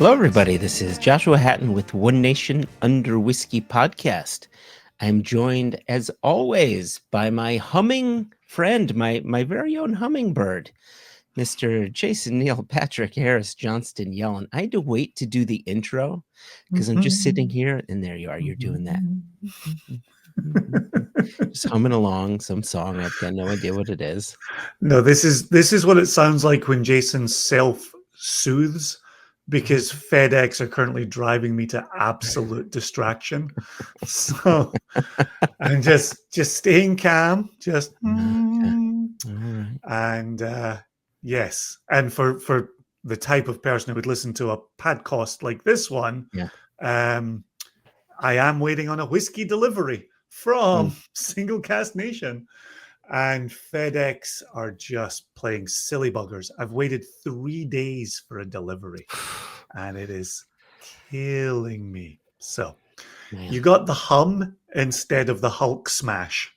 Hello, everybody. This is Joshua Hatton with One Nation Under Whiskey podcast. I'm joined, as always, by my humming friend, my very own hummingbird, Mr. Jason Neil Patrick Harris Johnston Yellen. I had to wait to do the intro because I'm just sitting here, and there you are. You're doing that. Just humming along some song. I've got no idea what it is. No, this is what it sounds like when Jason self-soothes, because FedEx are currently driving me to absolute distraction. So I'm just staying calm, just All right. and yes. And for the type of person who would listen to a podcast like this one, Yeah. I am waiting on a whiskey delivery from Single Cask Nation. And FedEx are just playing silly buggers. I've waited 3 days for a delivery, and it is killing me. So Man. you got the hum instead of the Hulk smash.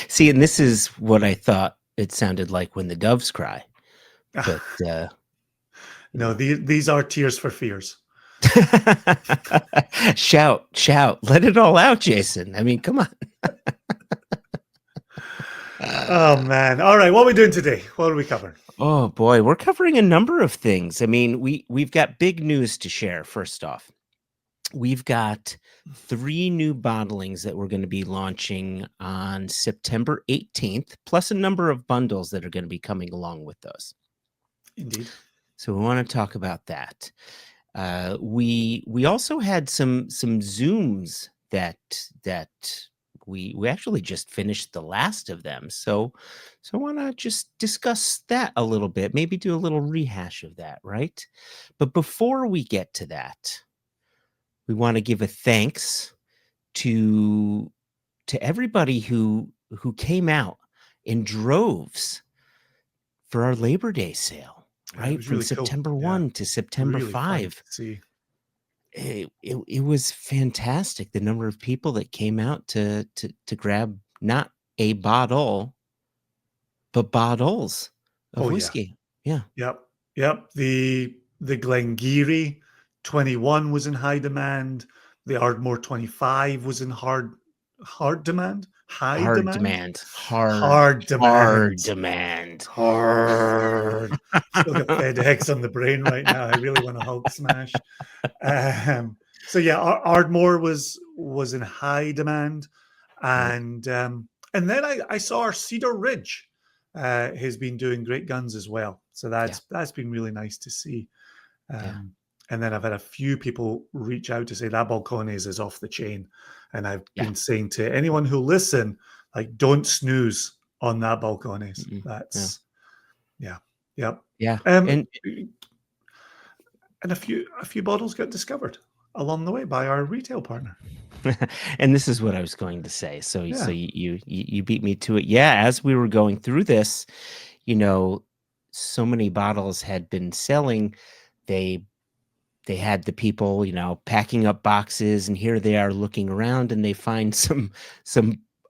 See, and this is what I thought it sounded like when the doves cry. But no, these are tears for fears. shout, let it all out, Jason. I mean, come on. Oh man. All right, what are we doing today? What are we covering? Oh boy, we're covering a number of things. I mean, we've got big news to share. First off, we've got 3 new bottlings that we're going to be launching on September 18th, plus a number of bundles that are going to be coming along with those. Indeed. So we want to talk about that. We also had some Zooms that we actually just finished the last of them. So I want to just discuss that a little bit, maybe do a little rehash of that, right? But before we get to that, we want to give a thanks to everybody who came out in droves for our Labor Day sale, right? From really September cool. 1 to September really 5. See. It was fantastic. The number of people that came out to grab not a bottle, but bottles of whiskey. Yeah. Yep. The Glengarry 21 was in high demand. The Ardmore 25 was in hard demand. Hard demand. Hard demand. Hard. Still got FedEx on the brain right now. I really want a Hulk smash. So yeah, Ardmore was in high demand, and then I saw our Cedar Ridge has been doing great guns as well. So that's been really nice to see. And then I've had a few people reach out to say that Balcones is off the chain, and I've been saying to anyone who listen, like, don't snooze on that Balcones. That's yep. And a few bottles got discovered along the way by our retail partner. And this is what I was going to say. So you beat me to it. Yeah, as we were going through this, so many bottles had been selling. They had the people, packing up boxes, and here they are looking around, and they find some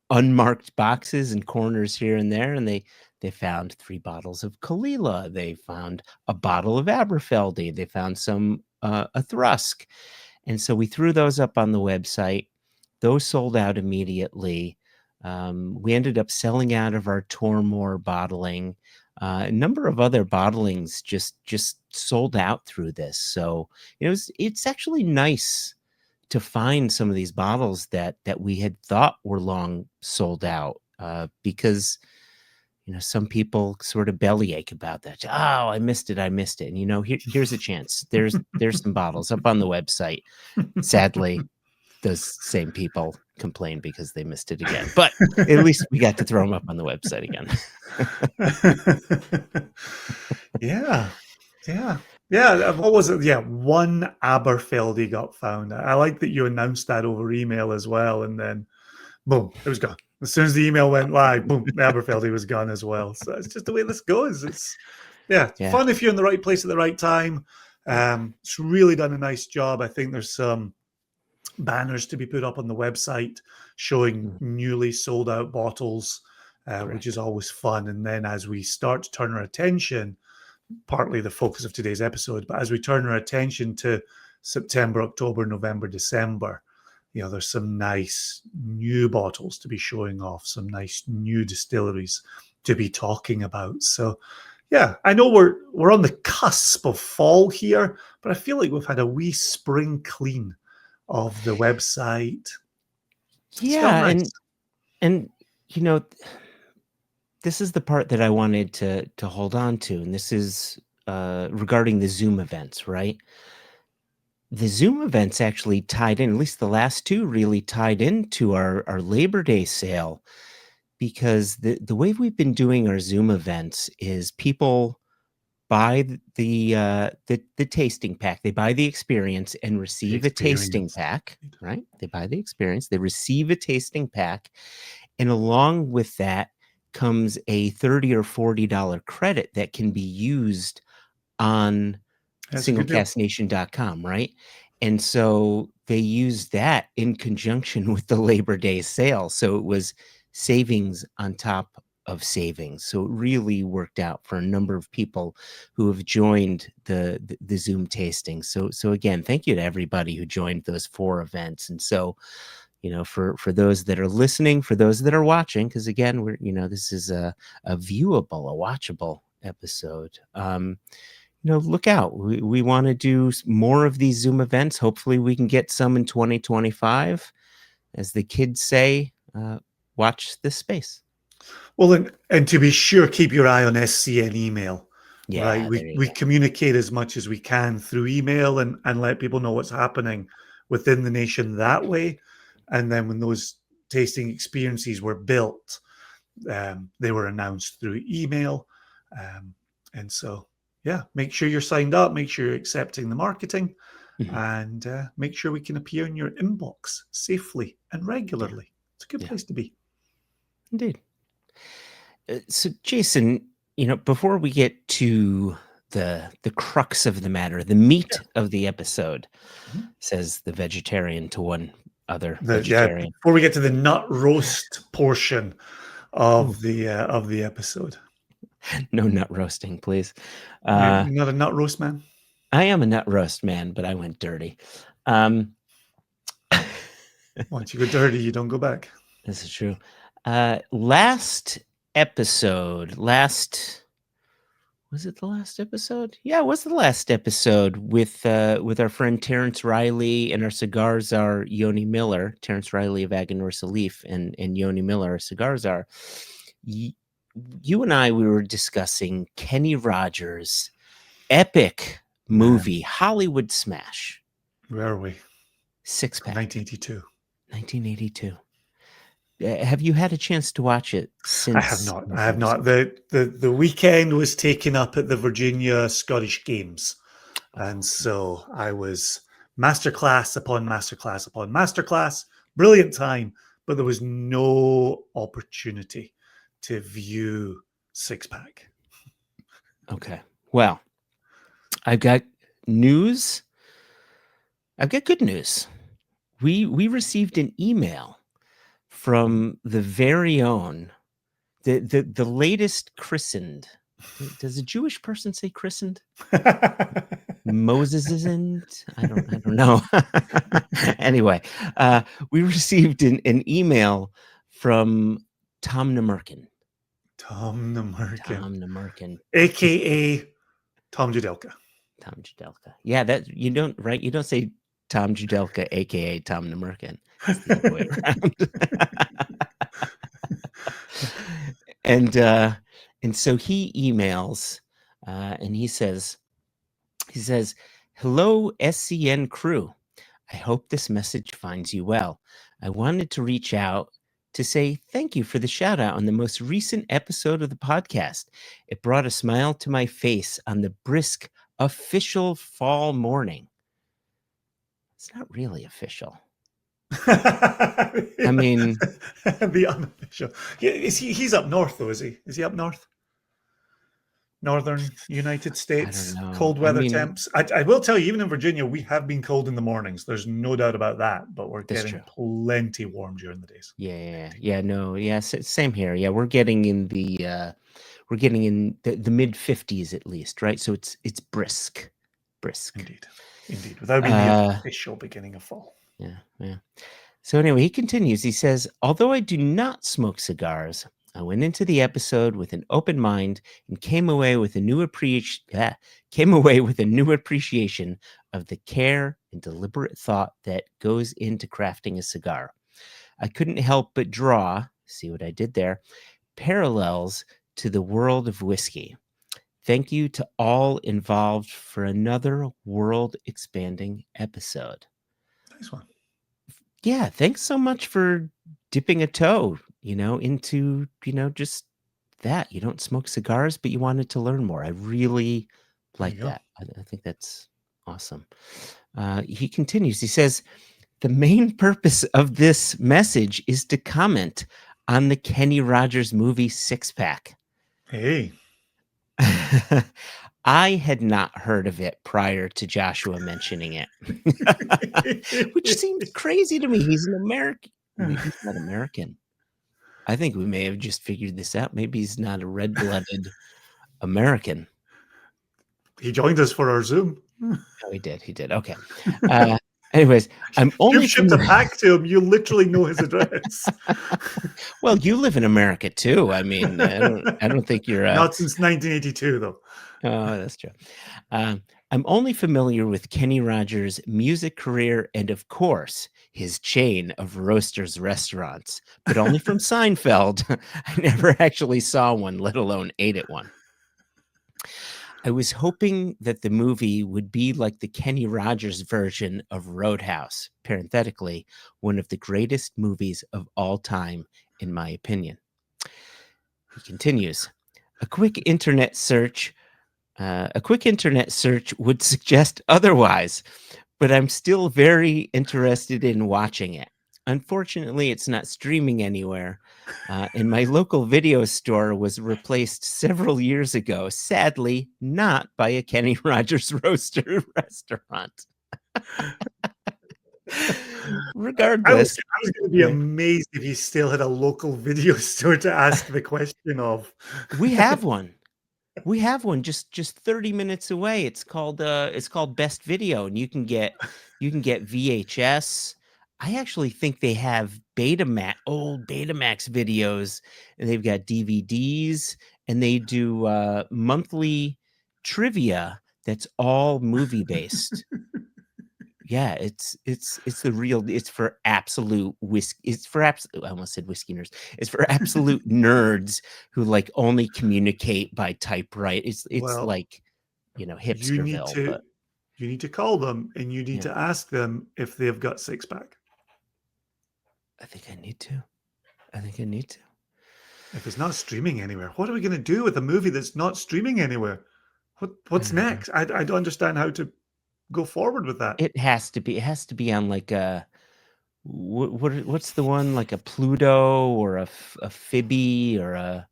unmarked boxes and corners here and there, and they found 3 bottles of Kalila. They found a bottle of Aberfeldy. They found some a Thrusk. And so we threw those up on the website. Those sold out immediately. We ended up selling out of our Tormore bottling. A number of other bottlings just sold out through this. So it's actually nice to find some of these bottles that we had thought were long sold out, because some people sort of bellyache about that. Oh, I missed it. And here's a chance. There's some bottles up on the website. Sadly, those same people complain because they missed it again. But at least we got to throw them up on the website again. Yeah. What was it? Yeah, 1 Aberfeldy got found. I like that you announced that over email as well, and then boom, it was gone. As soon as the email went live, boom, the Aberfeldy was gone as well. So it's just the way this goes. It's fun if you're in the right place at the right time. It's really done a nice job. I think there's some banners to be put up on the website showing newly sold out bottles, which is always fun. And then as we start to turn our attention partly the focus of today's episode. But as we turn our attention to September, October, November, December, there's some nice new bottles to be showing off, some nice new distilleries to be talking about. So, yeah, I know we're on the cusp of fall here, but I feel like we've had a wee spring clean of the website. It's felt Yeah, nice. and this is the part that I wanted to hold on to, and this is regarding the Zoom events, right? The Zoom events actually tied in, at least the last two really tied into our Labor Day sale, because the way we've been doing our Zoom events is people buy the tasting pack. They buy the experience and receive a tasting pack, right? They buy the experience, they receive a tasting pack, and along with that comes a $30 or $40 credit that can be used on singlecastnation.com, right? And so they used that in conjunction with the Labor Day sale. So it was savings on top of savings. So it really worked out for a number of people who have joined the Zoom tasting. So again, thank you to everybody who joined those 4 events. And so, for those that are listening, for those that are watching, because again, this is a viewable, a watchable episode. Look out. We want to do more of these Zoom events. Hopefully we can get some in 2025. As the kids say, watch this space. Well, and to be sure, keep your eye on SCN email. Yeah, right? We communicate as much as we can through email and let people know what's happening within the nation that way. And then when those tasting experiences were built, they were announced through email. And so, yeah, make sure you're signed up, make sure you're accepting the marketing, and make sure we can appear in your inbox safely and regularly. Yeah. It's a good place to be. Indeed. So, Jason, before we get to the crux of the matter, the meat of the episode, says the vegetarian to one other vegetarian. Yeah, before we get to the nut roast portion of the episode. No nut roasting, please. You're not a nut roast man? I am a nut roast man, but I went dirty. Once you go dirty, you don't go back. This is true. Last episode, was it the last episode? Yeah, it was the last episode with our friend Terrence Riley and our cigar czar Yoni Miller. Terrence Riley of Aganorsa Leaf and Yoni Miller, our cigar czar. You and I, we were discussing Kenny Rogers' epic movie, Hollywood Smash. Where are we? 6-pack. 1982. 1982. Have you had a chance to watch it since? I have not. The weekend was taken up at the Virginia Scottish Games. And so I was masterclass upon masterclass upon masterclass. Brilliant time, but there was no opportunity to view 6-pack. Okay. Well, I've got news. I've got good news. We received an email from the very own, the latest christened. Does a Jewish person say christened? Moses isn't. I don't know. Anyway, we received an email from Tom Nemerkin. Tom Nemerkin, aka Tom Judelka. Tom Judelka. Yeah, that you don't, right? You don't say Tom Judelka, aka Tom Nemerkin. It's the other way around. And so he emails and he says, "Hello, SCN crew. I hope this message finds you well. I wanted to reach out to say thank you for the shout out on the most recent episode of the podcast. It brought a smile to my face on the brisk official fall morning." It's not really official. I mean, the unofficial. He's up north, though, is he? Is he up north? Northern United States, cold weather temps. I will tell you, even in Virginia, we have been cold in the mornings. There's no doubt about that, but we're getting plenty warm during the days. Yeah. No, yeah, same here. Yeah, we're getting in the we're getting in the mid 50s at least, right? So it's brisk. Indeed. Without being the official beginning of fall. Yeah. So anyway, he continues. He says, although I do not smoke cigars, I went into the episode with an open mind and came away with a new appreciation of the care and deliberate thought that goes into crafting a cigar. I couldn't help but draw, see what I did there, parallels to the world of whiskey. Thank you to all involved for another world-expanding episode. Nice one. Yeah, thanks so much for dipping a toe, into, just that. You don't smoke cigars, but you wanted to learn more. I really like that. I think that's awesome. He continues. He says, the main purpose of this message is to comment on the Kenny Rogers movie Six Pack. Hey. I had not heard of it prior to Joshua mentioning it, which seems crazy to me. He's an American. He's not American. I think we may have just figured this out. Maybe he's not a red-blooded American. He joined us for our Zoom. Oh, he did. Okay. Anyways, You've shipped a pack to him. You literally know his address. Well, you live in America too. I mean, I don't think you're not since 1982, though. Oh, that's true. I'm only familiar with Kenny Rogers' music career and, of course, his chain of roasters restaurants, but only from Seinfeld. I never actually saw one, let alone ate at one. I was hoping that the movie would be like the Kenny Rogers version of Roadhouse, parenthetically, one of the greatest movies of all time, in my opinion. He continues, a quick internet search would suggest otherwise, but I'm still very interested in watching it. Unfortunately, it's not streaming anywhere, and my local video store was replaced several years ago, sadly, not by a Kenny Rogers roaster restaurant. Regardless. I was going to be amazed if he still had a local video store to ask the question of. We have one. We have one just 30 minutes away. It's called Best Video, and you can get VHS. I actually think they have old Betamax videos, and they've got DVDs, and they do monthly trivia that's all movie based. Yeah, it's for absolute whiskey. I almost said whiskey nerds. It's for absolute nerds who like only communicate by typewriter. It's like, hipsterville. You need to call them and you need to ask them if they've got Six Pack. I think I need to. If it's not streaming anywhere, what are we going to do with a movie that's not streaming anywhere? What's next? I don't understand how to go forward with that. It has to be on like a what's the one, like a Pluto or a Phoebe or a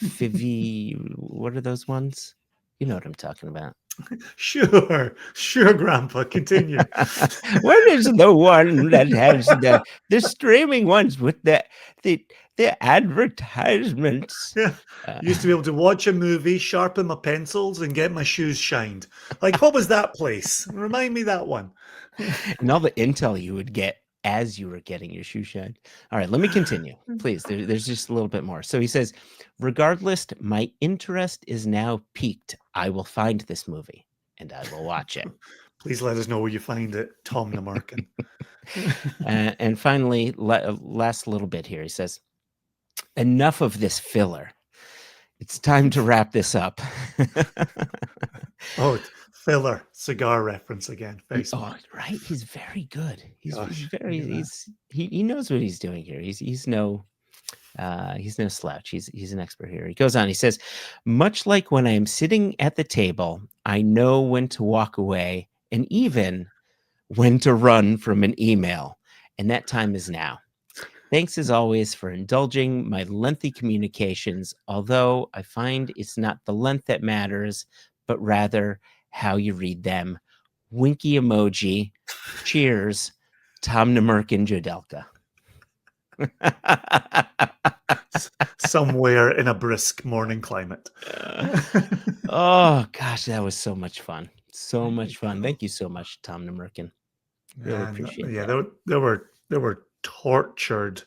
Fivy? What are those ones? You know what I'm talking about. Sure, Grandpa. Continue. What is the one that has the streaming ones with the advertisements? Yeah, used to be able to watch a movie, sharpen my pencils, and get my shoes shined. Like, what was that place? Remind me that one. And all the intel you would get as you were getting your shoe shined. All right, let me continue, please. There's just a little bit more. So he says, regardless, my interest is now piqued. I will find this movie and I will watch it. Please let us know where you find it, Tom Namarkin. And finally, last little bit here. He says, enough of this filler. It's time to wrap this up. Oh, filler cigar reference again. Very smart. Oh, right. He's very good. He knows what he's doing here. He's no slouch. He's an expert here. He goes on. He says, much like when I am sitting at the table, I know when to walk away and even when to run from an email. And that time is now. Thanks as always for indulging my lengthy communications, although I find it's not the length that matters, but rather how you read them. Winky emoji. Cheers, Tom Namarkin Jodelka. Somewhere in a brisk morning climate. Oh gosh, that was so much fun. So There you much fun. go. Thank you so much, Tom Nemerkin. Really And appreciate yeah, that. there were tortured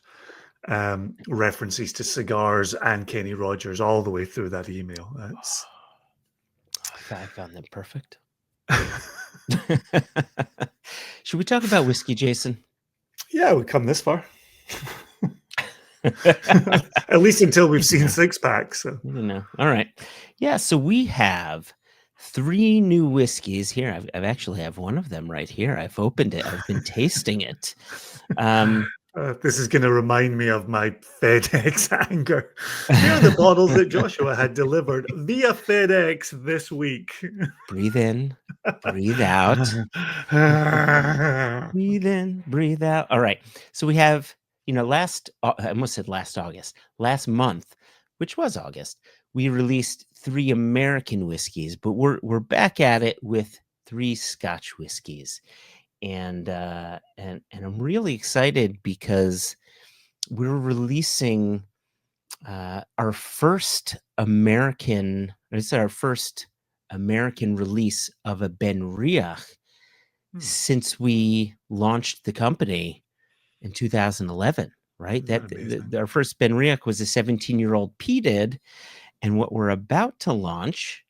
references to cigars and Kenny Rogers all the way through that email. That's I found them perfect. Should we talk about whiskey, Jason? yeah, we've come this far. At least until we've seen six packs. So. All right. Yeah. So we have 3 new whiskeys here. I've actually have one of them right here. I've opened it. I've been tasting it. This is going to remind me of my FedEx anger. Here are the bottles that Joshua had delivered via FedEx this week. Breathe in, breathe out. Breathe in, breathe out. All right. So we have, I almost said last month, which was August, we released 3 American whiskeys, but we're back at it with 3 Scotch whiskeys. And I'm really excited because we're releasing our first American release of a BenRiach since we launched the company in 2011, right? Our first BenRiach was a 17-year-old peated, and what we're about to launch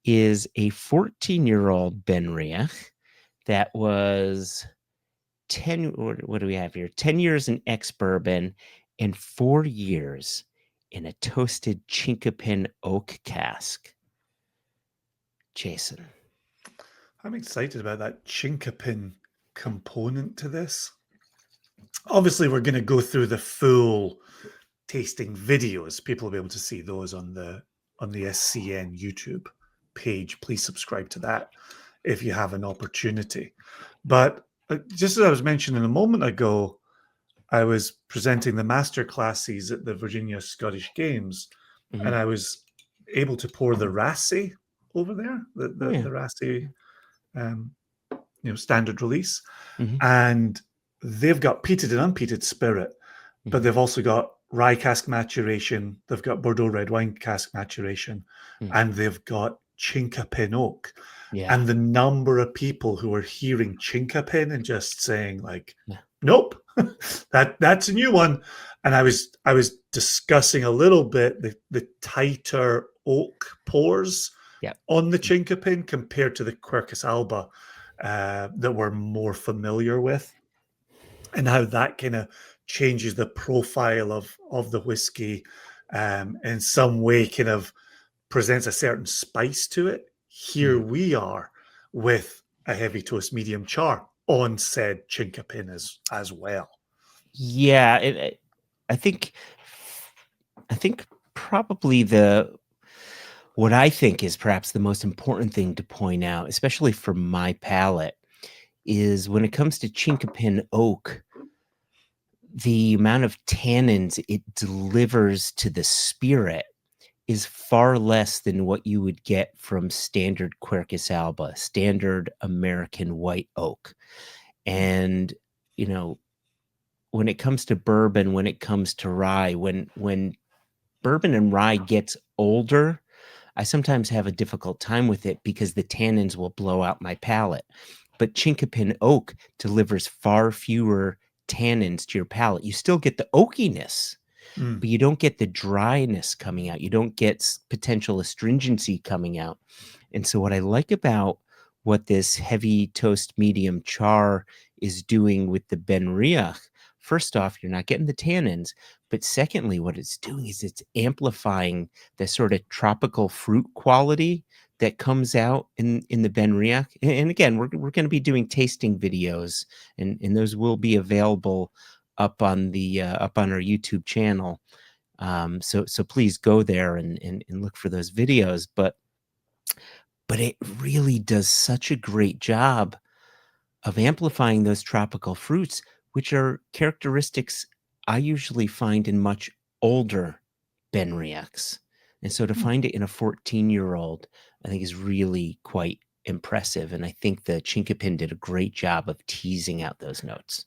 is a 14-year-old BenRiach that was 10. What do we have here? 10 years in ex-bourbon and 4 years in a toasted Chinkapin oak cask. Jason. I'm excited about that Chinkapin component to this. Obviously, we're going to go through the full tasting videos. People will be able to see those on the SCN YouTube page. Please subscribe to that if you have an opportunity. But just as I was mentioning a moment ago, I was presenting the master classes at the Virginia Scottish Games, and I was able to pour the Rassi over there, the Rassi, standard release, and they've got peated and unpeated spirit, but they've also got rye cask maturation, they've got Bordeaux red wine cask maturation, and they've got Chinkapin oak. Yeah. And the number of people who are hearing Chinkapin and just saying like, nope, that's a new one. And I was discussing a little bit the tighter oak pours on the Chinkapin compared to the Quercus alba that we're more familiar with, and how that kind of changes the profile of the whiskey, in some way kind of presents a certain spice to it. Here we are with a heavy toast medium char on said Chinkapin as well. Yeah, I think probably what I think is perhaps the most important thing to point out, especially for my palate, is when it comes to Chinkapin oak, the amount of tannins it delivers to the spirit is far less than what you would get from standard Quercus alba, standard American white oak. And, when it comes to bourbon, when it comes to rye, when bourbon and rye gets older, I sometimes have a difficult time with it because the tannins will blow out my palate. But Chinkapin oak delivers far fewer tannins to your palate. You still get the oakiness, but you don't get the dryness coming out. You don't get potential astringency coming out. And so what I like about what this heavy toast medium char is doing with the BenRiach, first off, you're not getting the tannins, but secondly, what it's doing is it's amplifying the sort of tropical fruit quality that comes out in the BenRiach. And again, we're going to be doing tasting videos, and those will be available up on our YouTube channel. So please go there and look for those videos. But it really does such a great job of amplifying those tropical fruits, which are characteristics I usually find in much older BenRiachs. And so to find it in a 14-year-old, I think is really quite impressive. And I think the Chinkapin did a great job of teasing out those notes.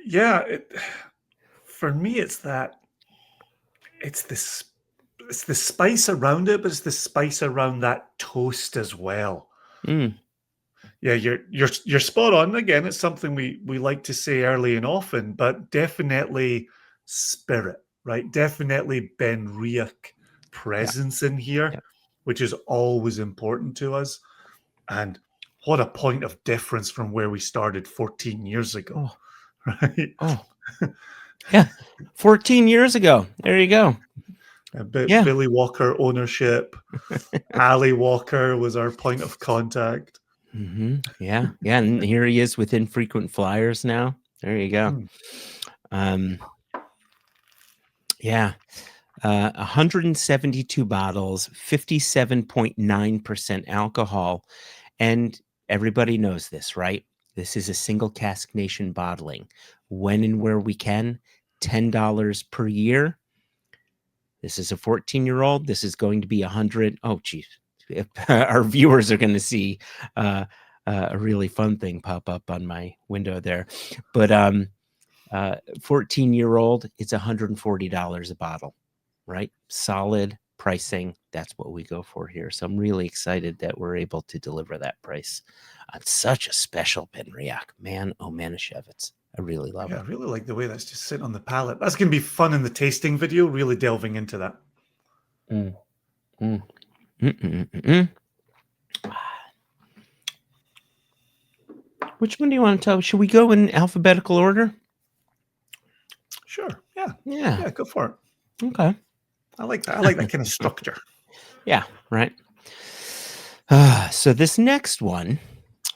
Yeah, for me, it's it's this it's the spice around it, but it's the spice around that toast as well. Mm. Yeah, you're spot on. Again, it's something we like to say early and often, but definitely spirit, right? Definitely BenRiach Yeah. presence in here, Yeah. which is always important to us. And what a point of difference from where we started 14 years ago, Oh. right? Oh. Yeah. 14 years ago. There you go. Yeah. Billy Walker ownership. Ali Walker was our point of contact. Yeah. Yeah. And here he is with infrequent flyers now. There you go. Yeah. 172 bottles, 57.9% alcohol. And everybody knows this, right? This is a single cask nation bottling. When and where we can, $10 per year. This is a 14-year-old. This is going to be 100. Oh, geez. Our viewers are going to see a really fun thing pop up on my window there. But 14-year-old, it's $140 a bottle, right? Solid pricing. That's what we go for here. So I'm really excited that we're able to deliver that price on such a special BenRiach. Man, oh Manischewitz. I really love Yeah, it. I really like the way that's just sitting on the palate. That's going to be fun in the tasting video, really delving into that. Mm. Mm. Mm-mm-mm-mm. Which one do you want to tell? Should we go in alphabetical order? Sure. Yeah. Yeah. Yeah, go for it. Okay. I like that. I like that kind of structure. Yeah, right. So this next one,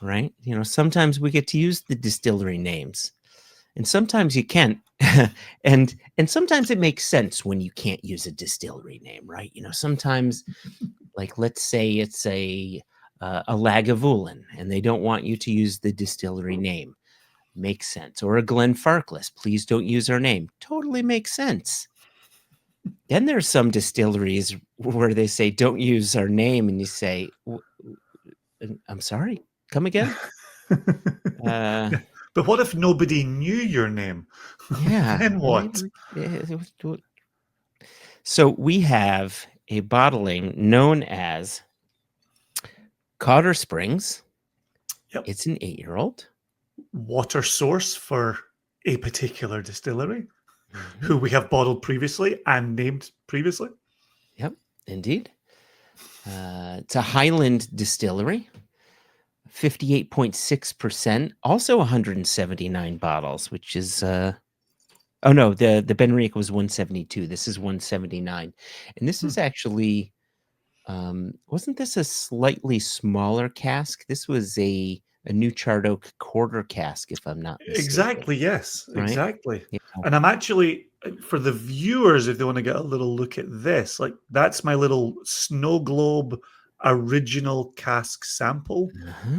right? You know, sometimes we get to use the distillery names, and sometimes you can't. and sometimes it makes sense when you can't use a distillery name, right? You know, sometimes, like, let's say it's a Lagavulin, and they don't want you to use the distillery name. Makes sense. Or a Glenfarclas, please don't use our name. Totally makes sense. Then there's some distilleries where they say, don't use our name. And you say, I'm sorry, come again? Yeah. But what if nobody knew your name? Yeah. Then Right? what? So we have a bottling known as Cawdor Springs. Yep. It's an 8-year-old. Water source for a particular distillery who we have bottled previously and named previously. Yep, indeed. It's a Highland distillery. 58.6%, also 179 bottles, which is oh no, the BenRiach was 172. This is 179. And this is actually wasn't this a slightly smaller cask? This was a new charred oak quarter cask, if I'm not mistaken. Exactly, yes, Right? exactly. Yeah. And I'm actually, for the viewers, if they want to get a little look at this, like that's my little snow globe original cask sample.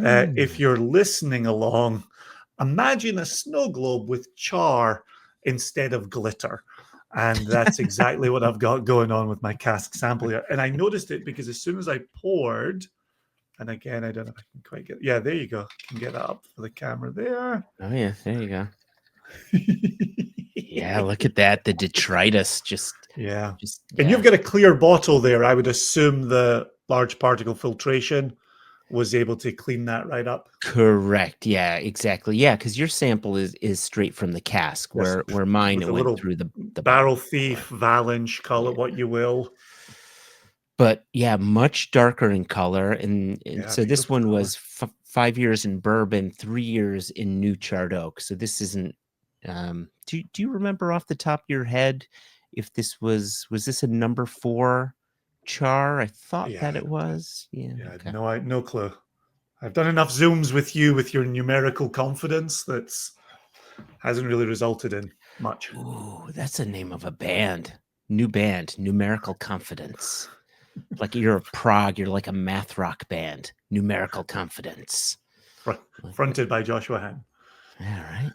If you're listening along, imagine a snow globe with char instead of glitter. And that's exactly what I've got going on with my cask sample here. And I noticed it because as soon as I poured, and again, I don't know if I can quite get. Yeah, there you go. Can get that up for the camera there. Oh yeah, there you go. Yeah, look at that. The detritus just yeah. Just And you've got a clear bottle there. I would assume the large particle filtration was able to clean that right up. correct. Yeah, exactly. Yeah, because your sample is straight from the cask, Yes. where mine With it a went little through the barrel bottle. thief, Valanche, call it what you will. But yeah, much darker in color, and Yeah, so this beautiful one color. was 5 years in bourbon, 3 years in new charred oak. So this isn't. Do you remember off the top of your head if this was this a number 4 char? I thought that Yeah. it was. Yeah. Yeah, Okay. no clue. I've done enough Zooms with you with your numerical confidence that's hasn't really resulted in much. Ooh, that's the name of a band. New band, Numerical Confidence. Like you're a Prague, you're like a math rock band. Numerical Confidence. Fronted by Joshua Hahn. All right.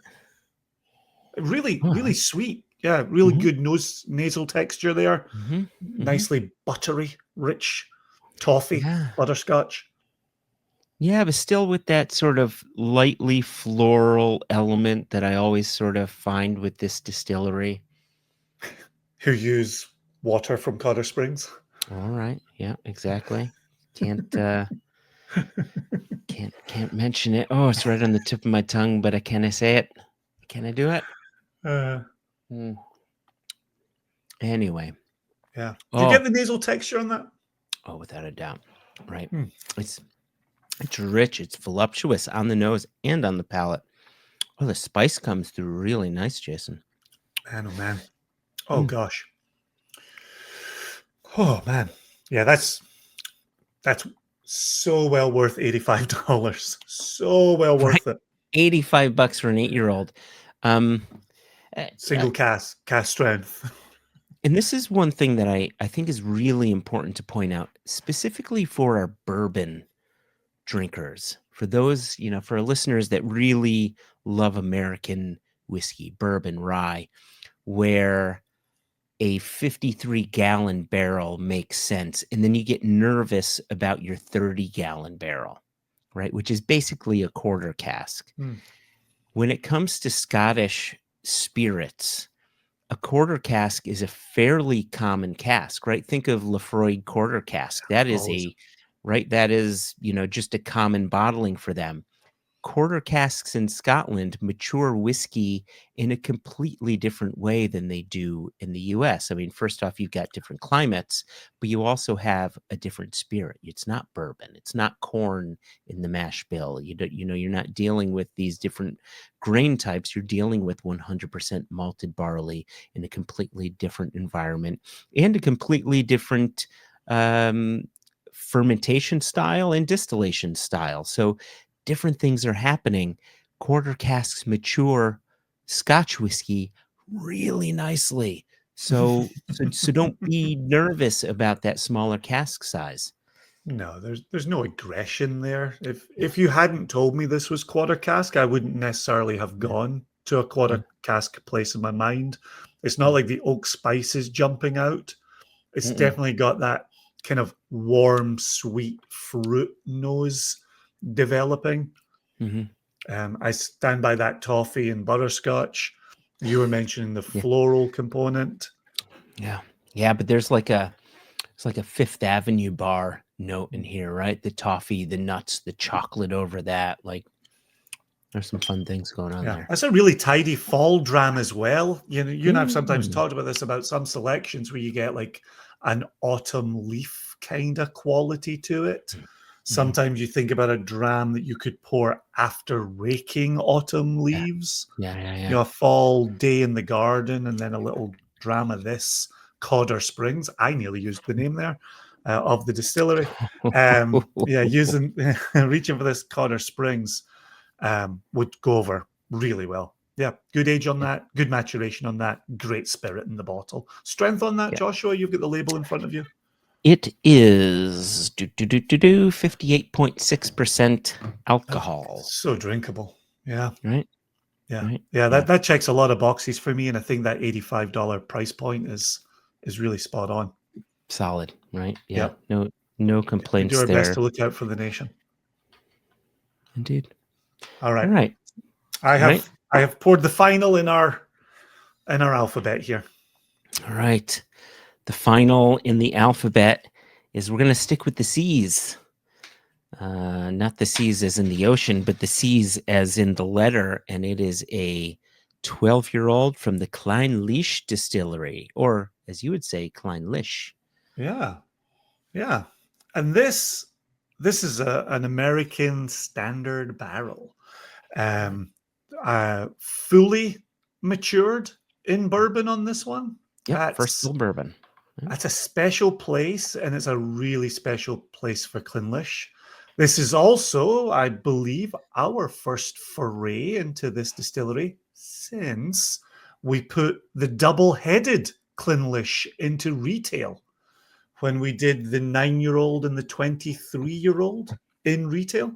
Really sweet. Yeah, really good nasal texture there. Mm-hmm. Nicely buttery, rich toffee, Yeah. butterscotch. Yeah, but still with that sort of lightly floral element that I always sort of find with this distillery. Who use water from Cawdor Springs. All right. Yeah, exactly. Can't can't mention it. Oh, it's right on the tip of my tongue, but can I say it? Can I do it? Uh, Hmm. Anyway. yeah. Do you Oh, get the nasal texture on that? oh, without a doubt. Right. Hmm. It's rich, it's voluptuous on the nose and on the palate. Oh, the spice comes through really nice, Jason. Man, oh man. Oh gosh. Oh man. Yeah, that's so well worth $85. So well Right. worth it. $85 for an 8-year-old. Um, Single cast strength. and this is one thing that I think is really important to point out, specifically for our bourbon drinkers, for those, for our listeners that really love American whiskey, bourbon, rye, where a 53-gallon barrel makes sense. And then you get nervous about your 30-gallon barrel, right? Which is basically a quarter cask. When it comes to Scottish spirits, a quarter cask is a fairly common cask, right? Think of Lafroig quarter cask. That is Always. that is, just a common bottling for them. Quarter casks in Scotland mature whiskey in a completely different way than they do in the US. I mean, first off, you've got different climates, but you also have a different spirit. It's not bourbon. It's not corn in the mash bill. You're not dealing with these different grain types. You're dealing with 100% malted barley in a completely different environment and a completely different um, fermentation style and distillation style. So different things are happening. Quarter casks mature Scotch whiskey really nicely. So don't be nervous about that smaller cask size. No, there's no aggression there. Yeah. If you hadn't told me this was quarter cask, I wouldn't necessarily have Yeah. gone to a Yeah. quarter cask place in my mind. It's not Mm. like the oak spices jumping out. It's Mm-mm. definitely got that kind of warm, sweet fruit nose developing. Mhm. I stand by that toffee and butterscotch. You were mentioning the Yeah. floral component. Yeah. Yeah, but it's like a Fifth Avenue bar note in here, right? The toffee, the nuts, the chocolate over that. Like there's some fun things going on Yeah, there. that's a really tidy fall dram as well. You and I've sometimes Mm. talked about this about some selections where you get like an autumn leaf kind of quality to it. Mhm. Sometimes you think about a dram that you could pour after raking autumn Yeah. leaves, Yeah, yeah, yeah. a fall day in the garden, and then a little dram of this Cawdor Springs. I nearly used the name there of the distillery. Yeah, using reaching for this Cawdor Springs would go over really well. Yeah, good age on Yeah, that, good maturation on that, great spirit in the bottle. Strength on that, yeah. Joshua. You've got the label in front of you. It is 58.6% Oh, alcohol. so drinkable. Yeah, Right? yeah, Right? yeah. Yeah. That checks a lot of boxes for me, and I think that $85 price point is really spot on. Solid, right? Yeah. Yep. No We do complaints our best there. to look out for the nation. Indeed. All All right. right. I All right. have poured the final in our alphabet here. All right. The final in the alphabet is we're going to stick with the C's. Not the C's as in the ocean, but the C's as in the letter. And it is a 12-year-old from the Clynelish distillery, or as you would say, Clynelish. Yeah. Yeah. And this is an American standard barrel. Um fully matured in bourbon on this one. Yep. First That's full bourbon. Yeah. that's a special place, and it's a really special place for Clynelish. This is also, I believe, our first foray into this distillery since we put the double-headed Clynelish into retail when we did the 9-year-old and the 23-year-old in retail.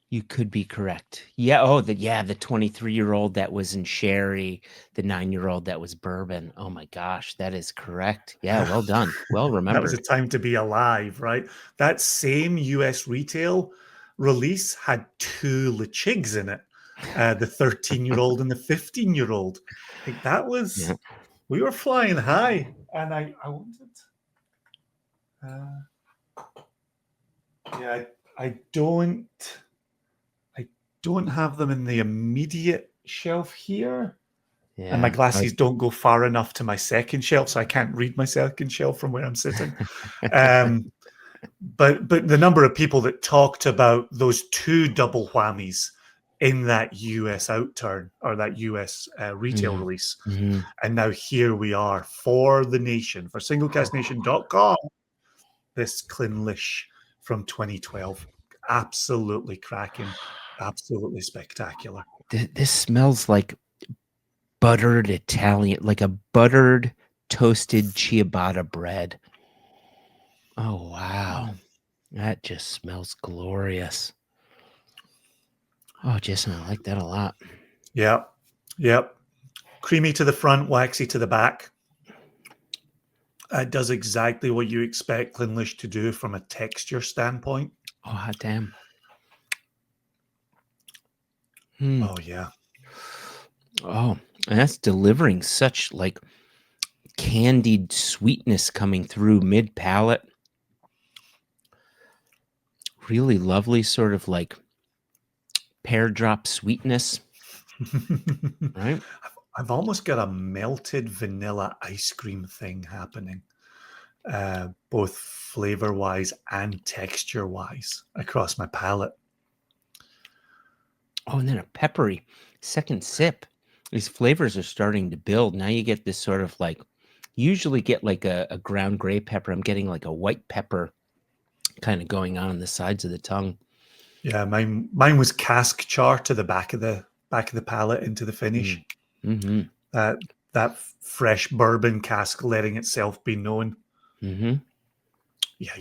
You could be correct. Yeah. Oh, the 23-year-old that was in sherry, the 9-year-old that was bourbon. Oh my gosh, that is correct. Yeah, well done. Well That was a remembered. time to be alive, right? That same US retail release had two Lechigs in it, the 13-year-old and the 15-year-old. Like that was, we were flying high, and I wanted. Yeah, I don't have them in the immediate shelf here. Yeah. And my glasses don't go far enough to my second shelf, so I can't read my second shelf from where I'm sitting. But the number of people that talked about those two double whammies in that US outturn or that US retail release. Mm-hmm. And now here we are for the nation, for singlecastnation.com, this Clynelish from 2012. Absolutely cracking. Absolutely spectacular. This smells like buttered Italian, like a buttered toasted ciabatta bread. Oh, wow. That just smells glorious. Oh, Jason, I like that a lot. Yep. Creamy to the front, waxy to the back. It does exactly what you expect Clynelish to do from a texture standpoint. Oh, hot damn. Oh, yeah. Oh, and that's delivering such like candied sweetness coming through mid palate. Really lovely sort of like pear drop sweetness. Right? I've almost got a melted vanilla ice cream thing happening, both flavor wise and texture wise across my palate. Oh, and then a peppery second sip. These flavors are starting to build. Now you get this sort of like, usually get like a ground gray pepper. I'm getting like a white pepper kind of going on the sides of the tongue. Yeah, mine was cask char to the back of the palate into the finish. Mm-hmm. That fresh bourbon cask letting itself be known. Mm-hmm. Yeah,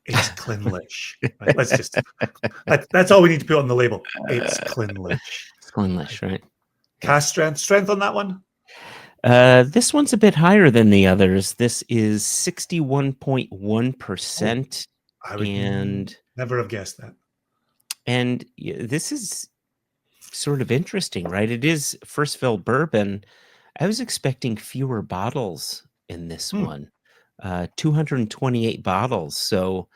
it's Clynelish. Right, let's just that's all we need to put on the label. It's Clynelish. It's Clynelish, right? Cask strength on that one? This one's a bit higher than the others. This is 61.1%. I would never have guessed that. And this is sort of interesting, right? It is first fill bourbon. I was expecting fewer bottles in this one. 228 bottles. So,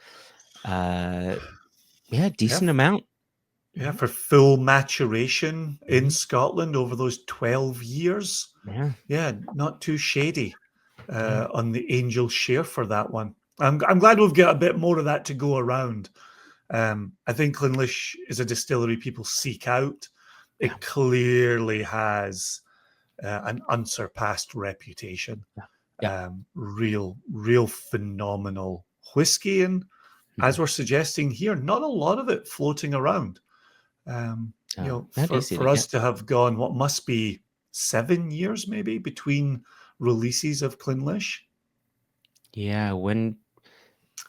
decent amount. Yeah, for full maturation in Scotland over those 12 years. Yeah, not too shady on the angel share for that one. I'm glad we've got a bit more of that to go around. I think Clynelish is a distillery people seek out. It clearly has an unsurpassed reputation. Real phenomenal whiskey, and as we're suggesting here, not a lot of it floating around. For us to have gone what must be 7 years maybe between releases of Clynelish. Yeah, when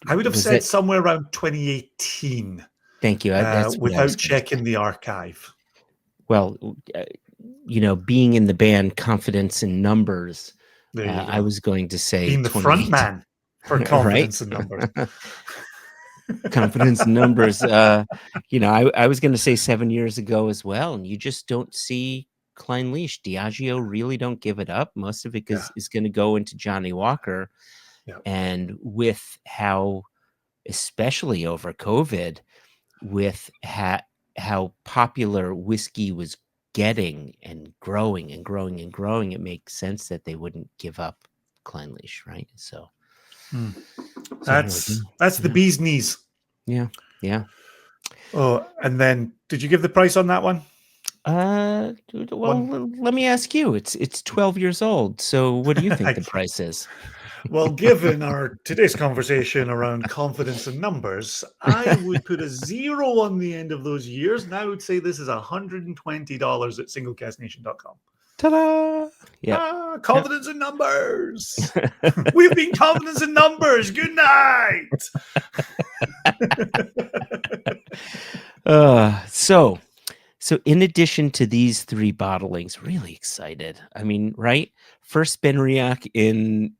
I would have said somewhere around 2018. Thank you. Without checking the archive. Well, being in the band Confidence in Numbers, I was going to say being the front man for Confidence in Numbers. Confidence in Numbers. I was going to say 7 years ago as well, and you just don't see Clynelish. Diageo really don't give it up. Most of it is going to go into Johnny Walker. And with how, especially over COVID, with how popular whiskey was getting and growing and growing and growing, it makes sense that they wouldn't give up Clynelish, right? So that's the bee's knees. Yeah. Oh, and then did you give the price on that one? Let me ask you. It's 12 years old. So what do you think the price is? Well, given our today's conversation around confidence in numbers, I would put a 0 on the end of those years, and I would say this is $120 at singlecastnation.com. Ta-da! Yeah. Confidence in numbers. We've been confidence in numbers. Good night. So in addition to these 3 bottlings, really excited. I mean, right? First BenRiach in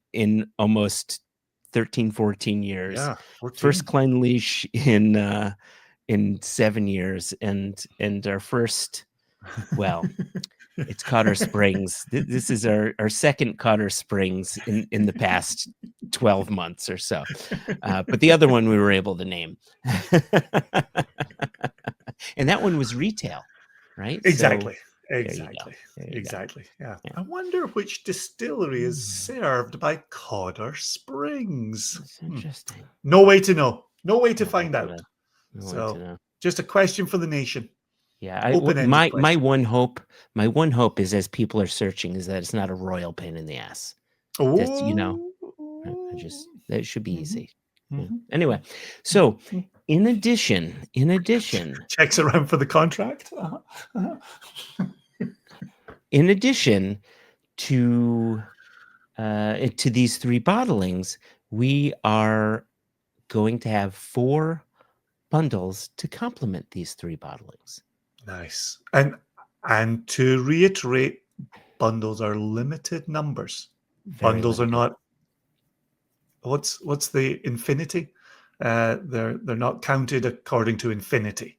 almost 13, 14 years. Yeah, 14. First Clynelish in 7 years, and our first, well, it's Cawdor Springs. This is our second Cawdor Springs in the past 12 months or so. But the other one we were able to name. And that one was retail, right? Exactly. So Exactly. there you go. Exactly. Yeah. Yeah. I wonder which distillery is served by Cawdor Springs. It's interesting. No way to know. No way to find out. No way So to know. just a question for the nation. Yeah, Open-ended my question. one hope is, as people are searching, is that it's not a royal pain in the ass. That's, that should be easy. Yeah. Anyway, so in addition, checks around for the contract. In addition to these 3 bottlings, we are going to have 4 bundles to complement these 3 bottlings. Nice. And to reiterate, bundles are limited numbers. Bundles are not. What's the infinity? They're not counted according to infinity.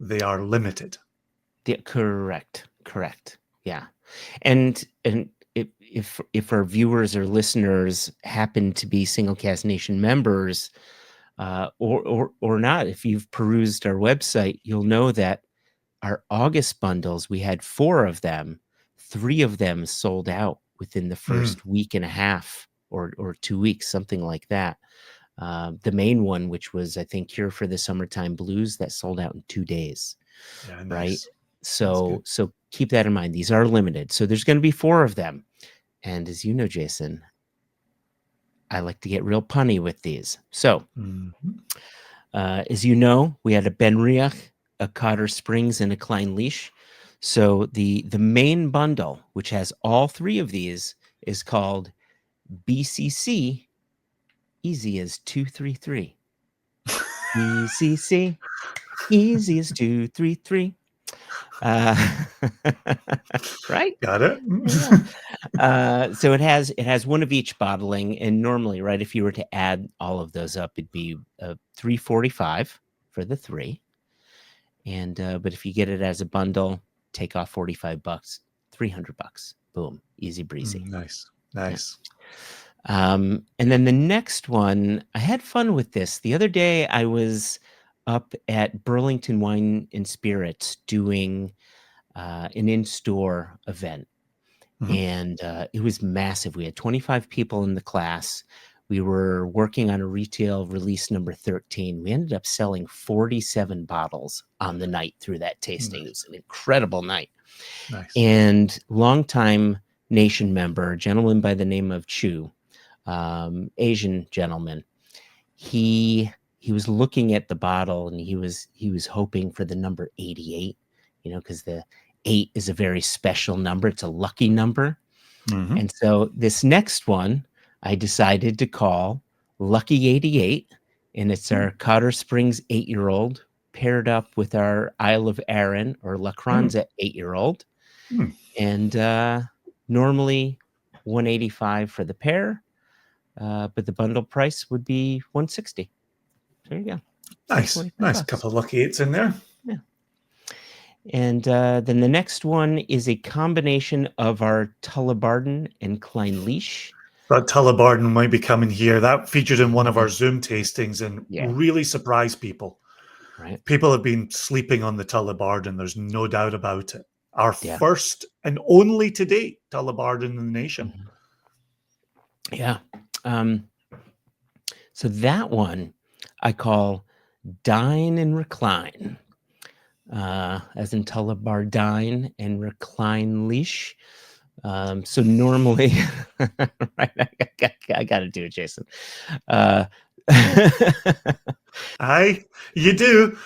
They are limited. Yeah, correct. Yeah, and if our viewers or listeners happen to be Single Cask Nation members, or not, if you've perused our website, you'll know that our August bundles, we had 4 of them. 3 of them sold out within the first week and a half or 2 weeks, something like that. The main one, which was, I think, Cure for the Summertime Blues, that sold out in 2 days. Yeah, nice. Right? So keep that in mind. These are limited. So there's going to be 4 of them. And as you know, Jason, I like to get real punny with these. So as you know, we had a BenRiach, a Cawdor Springs, and a Clynelish. So the main bundle, which has all 3 of these, is called BCC Easy as 233. BCC Easy as 233. Right? Got it. So it has 1 of each bottling, and normally, right, if you were to add all of those up, it'd be $345 for the 3. And but if you get it as a bundle, take off $45, $300. Boom, easy breezy. Nice. Yeah. And then the next one, I had fun with this. The other day, I was up at Burlington Wine and Spirits doing an in-store event, and it was massive. We had 25 people in the class. We were working on a retail release number 13. We ended up selling 47 bottles on the night through that tasting. It was an incredible night. Nice. And longtime Nation member, a gentleman by the name of Chu, Asian gentleman, he was looking at the bottle, and he was hoping for the number 88, because the 8 is a very special number. It's a lucky number. And so this next one, I decided to call Lucky 88, and it's our Cawdor Springs 8-year-old paired up with our Isle of Arran or La Cronza 8-year-old. And normally $185 for the pair, but the bundle price would be $160. There you go. Nice couple of lucky 8s in there. Yeah. And then the next one is a combination of our Tullibardine and Clynelish. That Tullibardine might be coming here. That featured in one of our Zoom tastings and really surprised people. Right. People have been sleeping on the Tullibardine. There's no doubt about it. Our first and only to date Tullibardine in the nation. Yeah. So that one I call Dine and Recline, as in Tullibardine and Clynelish. So normally, right? I got to do it, Jason. You do.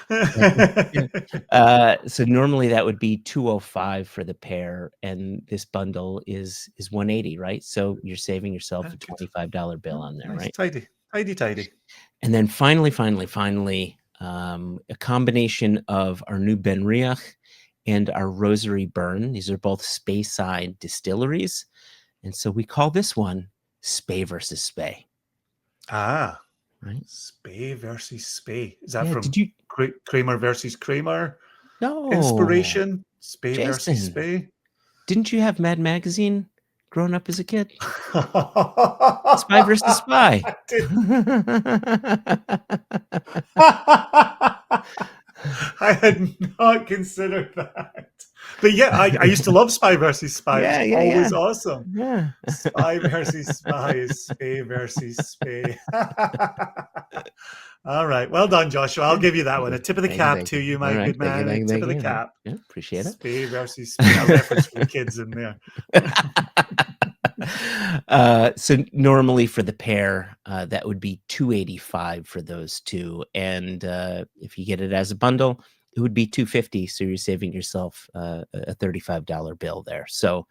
So normally that would be $205 for the pair, and this bundle is $180, right? So you're saving yourself a $25 bill on there, right? Tidy. And then finally, a combination of our new BenRiach and our Rosary Burn. These are both Speyside distilleries, and so we call this one Spey versus Spey. Ah, right? Spey versus Spey. Is that Yeah. from Did you? Kramer versus Kramer No, inspiration? Spey versus Jason. Spey? Didn't you have Mad Magazine growing up as a kid? Spy versus Spy. I did. I had not considered that. But yeah, I used to love Spy versus Spy. It was Yeah, yeah, always yeah, awesome. yeah. Spy versus Spy is Spey versus Spey. All right. Well done, Joshua. I'll Yeah. give you that Thank one. you. A tip of the Thank you. cap Thank to you. you, All my right. good Thank you. man. A Thank you. tip Thank of the you. cap. Yeah, appreciate it. Spey versus Spey. A reference for the kids in there. So normally for the pair, that would be $285 for those two, and if you get it as a bundle, it would be $250. So you're saving yourself a $35 bill there. So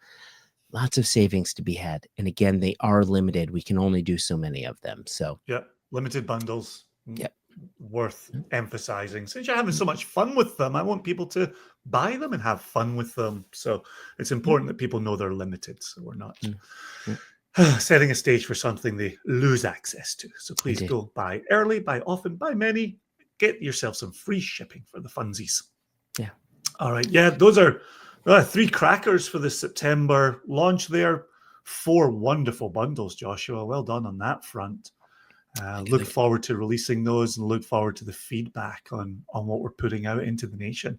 lots of savings to be had, and again, they are limited. We can only do so many of them. So Yeah. Limited bundles. yep. Worth emphasizing. Since you're having so much fun with them, I want people to buy them and have fun with them. So it's important that people know they're limited. So we're not setting a stage for something they lose access to. So please Indeed. go buy early, buy often, buy many. Get yourself some free shipping for the funsies. Yeah. All right. Yeah, those are 3 crackers for the September launch there. 4 wonderful bundles, Joshua. Well done on that front. Look forward to releasing those and look forward to the feedback on what we're putting out into the nation.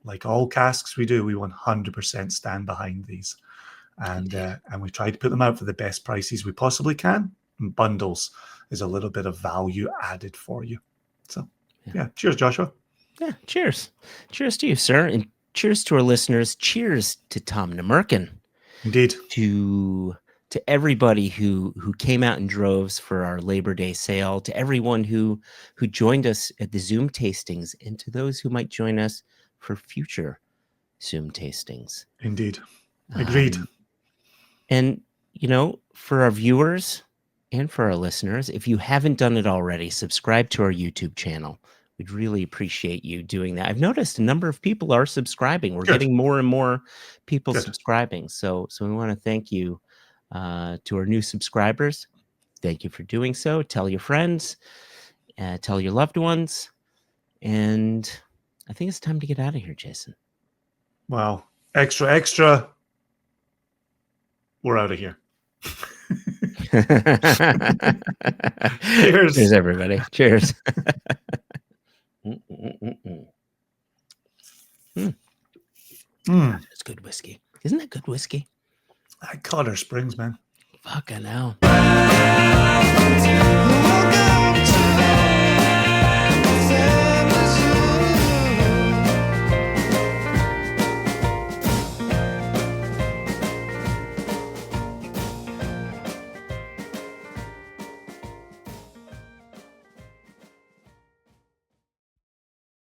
Like all casks we do, we 100% stand behind these. And we try to put them out for the best prices we possibly can. And bundles is a little bit of value added for you. So, yeah. Cheers, Joshua. Yeah, cheers. Cheers to you, sir. And cheers to our listeners. Cheers to Tom Nemerkin. Indeed. To everybody who came out in droves for our Labor Day sale, to everyone who joined us at the Zoom tastings, and to those who might join us for future Zoom tastings. Indeed. Agreed. And, for our viewers and for our listeners, if you haven't done it already, subscribe to our YouTube channel. We'd really appreciate you doing that. I've noticed a number of people are subscribing. We're getting more and more people subscribing. So we want to thank you to our new subscribers. Thank you for doing so. Tell your friends, tell your loved ones. And I think it's time to get out of here, Jason. Wow. Extra. We're out of here. Cheers. Cheers, everybody. Cheers. That's good whiskey. Isn't that good whiskey? Cawdor Springs, man. Fucking hell.